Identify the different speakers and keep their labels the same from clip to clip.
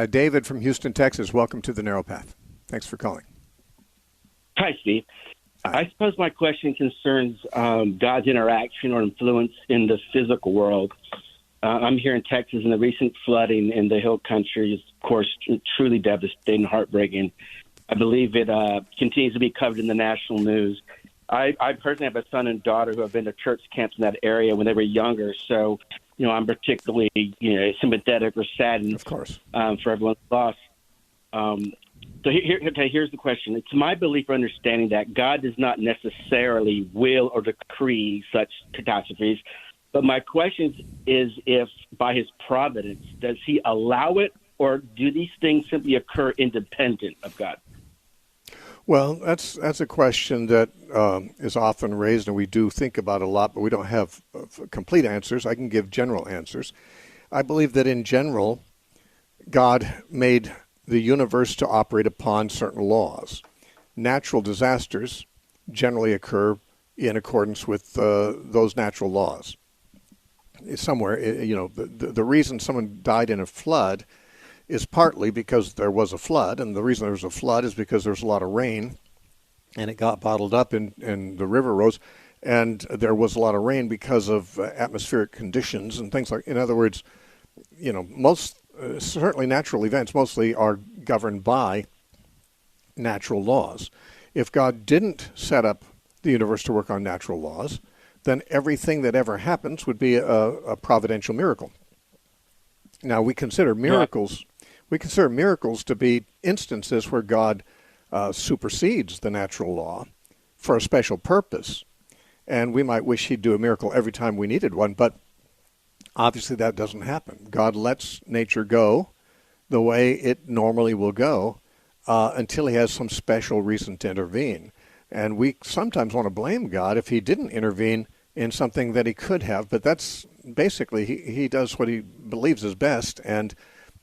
Speaker 1: David from Houston, Texas, welcome to the Narrow Path. Thanks for calling.
Speaker 2: Hi, Steve.
Speaker 1: Hi.
Speaker 2: I suppose my question concerns God's interaction or influence in the physical world. I'm here in Texas, and the recent flooding in the hill country is, of course, truly devastating and heartbreaking. I believe it continues to be covered in the national news. I personally have a son and daughter who have been to church camps in that area when they were younger, so I'm particularly sympathetic or saddened,
Speaker 1: of course,
Speaker 2: for everyone's loss. So here's the question. It's my belief or understanding that God does not necessarily will or decree such catastrophes, but my question is if by his providence, does he allow it, or do these things simply occur independent of God?
Speaker 1: Well, that's a question that is often raised, and we do think about a lot, but we don't have complete answers. I can give general answers. I believe that in general, God made the universe to operate upon certain laws. Natural disasters generally occur in accordance with those natural laws. Somewhere, the reason someone died in a flood is partly because there was a flood, and the reason there was a flood is because there was a lot of rain, and it got bottled up and the river rose, and there was a lot of rain because of atmospheric conditions and things like. In other words, most certainly natural events mostly are governed by natural laws. If God didn't set up the universe to work on natural laws, then everything that ever happens would be a providential miracle. Now we consider miracles. We consider miracles to be instances where God supersedes the natural law for a special purpose. And we might wish he'd do a miracle every time we needed one, but obviously that doesn't happen. God lets nature go the way it normally will go until he has some special reason to intervene. And we sometimes want to blame God if he didn't intervene in something that he could have, but that's basically he does what he believes is best. And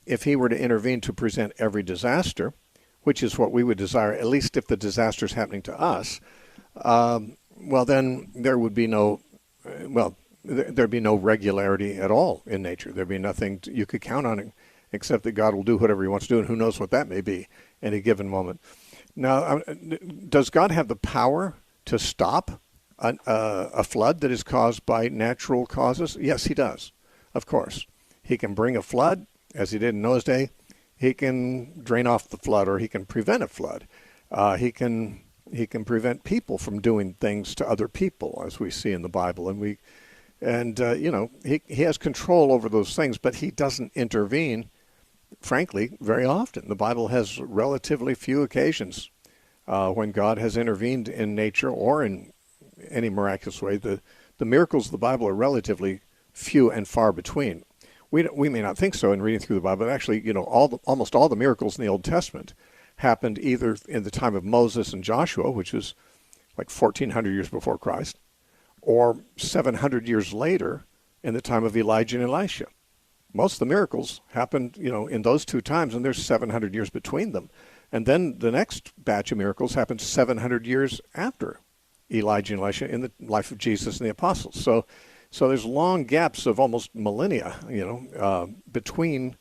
Speaker 1: if he were to intervene to prevent every disaster, which is what we would desire, at least if the disaster is happening to us, well, then there would be there'd be no regularity at all in nature. There'd be nothing you could count on except that God will do whatever he wants to do, and who knows what that may be at a given moment. Now, does God have the power to stop a flood that is caused by natural causes? Yes, he does, of course. He can bring a flood, as he did in Noah's day. He can drain off the flood, or he can prevent a flood. He can prevent people from doing things to other people, as we see in the Bible. And he has control over those things, but he doesn't intervene, frankly, very often. The Bible has relatively few occasions when God has intervened in nature or in any miraculous way. The miracles of the Bible are relatively few and far between. We may not think so in reading through the Bible, but actually, almost all the miracles in the Old Testament happened either in the time of Moses and Joshua, which was like 1,400 years before Christ, or 700 years later in the time of Elijah and Elisha. Most of the miracles happened, in those two times, and there's 700 years between them. And then the next batch of miracles happened 700 years after Elijah and Elisha in the life of Jesus and the apostles. So there's long gaps of almost millennia, between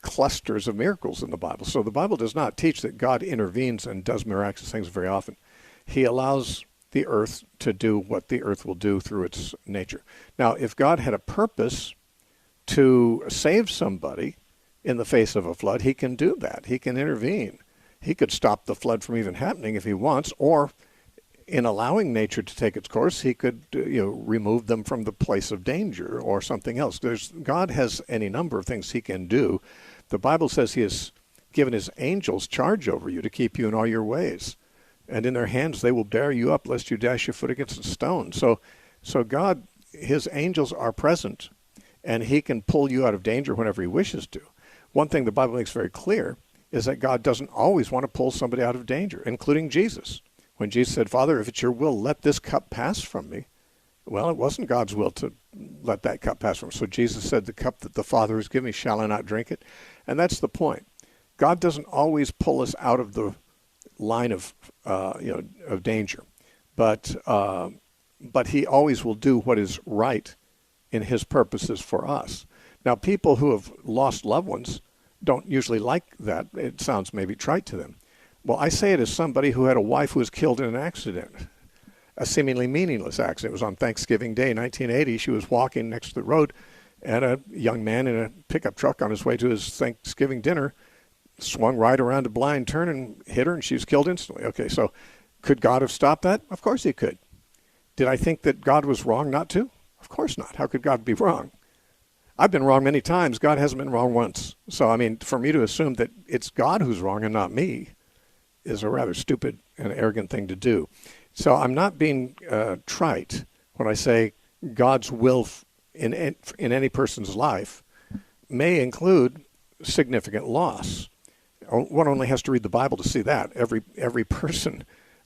Speaker 1: clusters of miracles in the Bible. So the Bible does not teach that God intervenes and does miraculous things very often. He allows the earth to do what the earth will do through its nature. Now, if God had a purpose to save somebody in the face of a flood, he can do that. He can intervene. He could stop the flood from even happening if he wants, or in allowing nature to take its course, he could remove them from the place of danger or something else. God has any number of things he can do. The Bible says he has given his angels charge over you to keep you in all your ways. And in their hands they will bear you up lest you dash your foot against a stone. So God, his angels are present, and he can pull you out of danger whenever he wishes to. One thing the Bible makes very clear is that God doesn't always want to pull somebody out of danger, including Jesus. When Jesus said, "Father, if it's your will, let this cup pass from me." Well, it wasn't God's will to let that cup pass from him. So Jesus said, "The cup that the Father has given me, shall I not drink it?" And that's the point. God doesn't always pull us out of the line of danger, but he always will do what is right in his purposes for us. Now, people who have lost loved ones don't usually like that. It sounds maybe trite to them. Well, I say it as somebody who had a wife who was killed in an accident, a seemingly meaningless accident. It was on Thanksgiving Day, 1980. She was walking next to the road, and a young man in a pickup truck on his way to his Thanksgiving dinner swung right around a blind turn and hit her, and she was killed instantly. Okay, so could God have stopped that? Of course he could. Did I think that God was wrong not to? Of course not. How could God be wrong? I've been wrong many times. God hasn't been wrong once. So, I mean, for me to assume that it's God who's wrong and not me is a rather stupid and arrogant thing to do. So I'm not being trite when I say God's will in any person's life may include significant loss. One only has to read the Bible to see that. Every person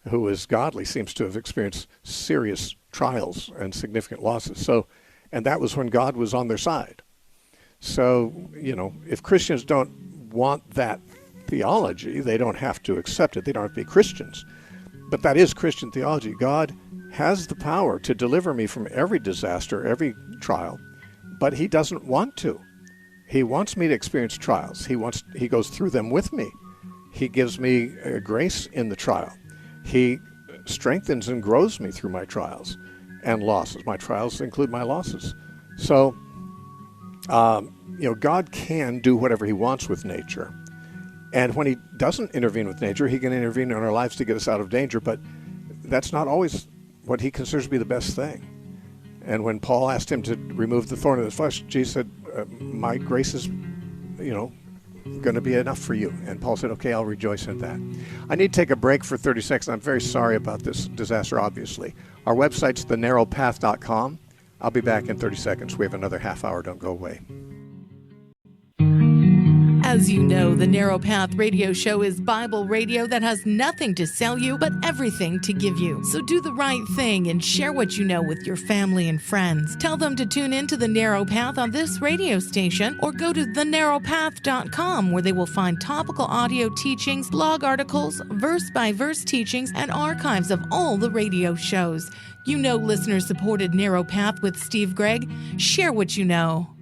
Speaker 1: who is godly seems to have experienced serious trials and significant losses. So, and that was when God was on their side. So, if Christians don't want that theology, they don't have to accept it. They don't have to be Christians. But that is Christian theology. God has the power to deliver me from every disaster, every trial, but he doesn't want to. He wants me to experience trials. He goes through them with me. He gives me grace in the trial. He strengthens and grows me through my trials and losses. My trials include my losses. So, God can do whatever he wants with nature. And when he doesn't intervene with nature, he can intervene in our lives to get us out of danger, but that's not always what he considers to be the best thing. And when Paul asked him to remove the thorn of his flesh, Jesus said, my grace is, going to be enough for you. And Paul said, okay, I'll rejoice in that. I need to take a break for 30 seconds. I'm very sorry about this disaster, obviously. Our website's thenarrowpath.com. I'll be back in 30 seconds. We have another half hour. Don't go away.
Speaker 3: As you know, the Narrow Path radio show is Bible radio that has nothing to sell you, but everything to give you. So do the right thing and share what you know with your family and friends. Tell them to tune in to the Narrow Path on this radio station, or go to thenarrowpath.com, where they will find topical audio teachings, blog articles, verse-by-verse teachings, and archives of all the radio shows. You know listener-supported Narrow Path with Steve Gregg. Share what you know.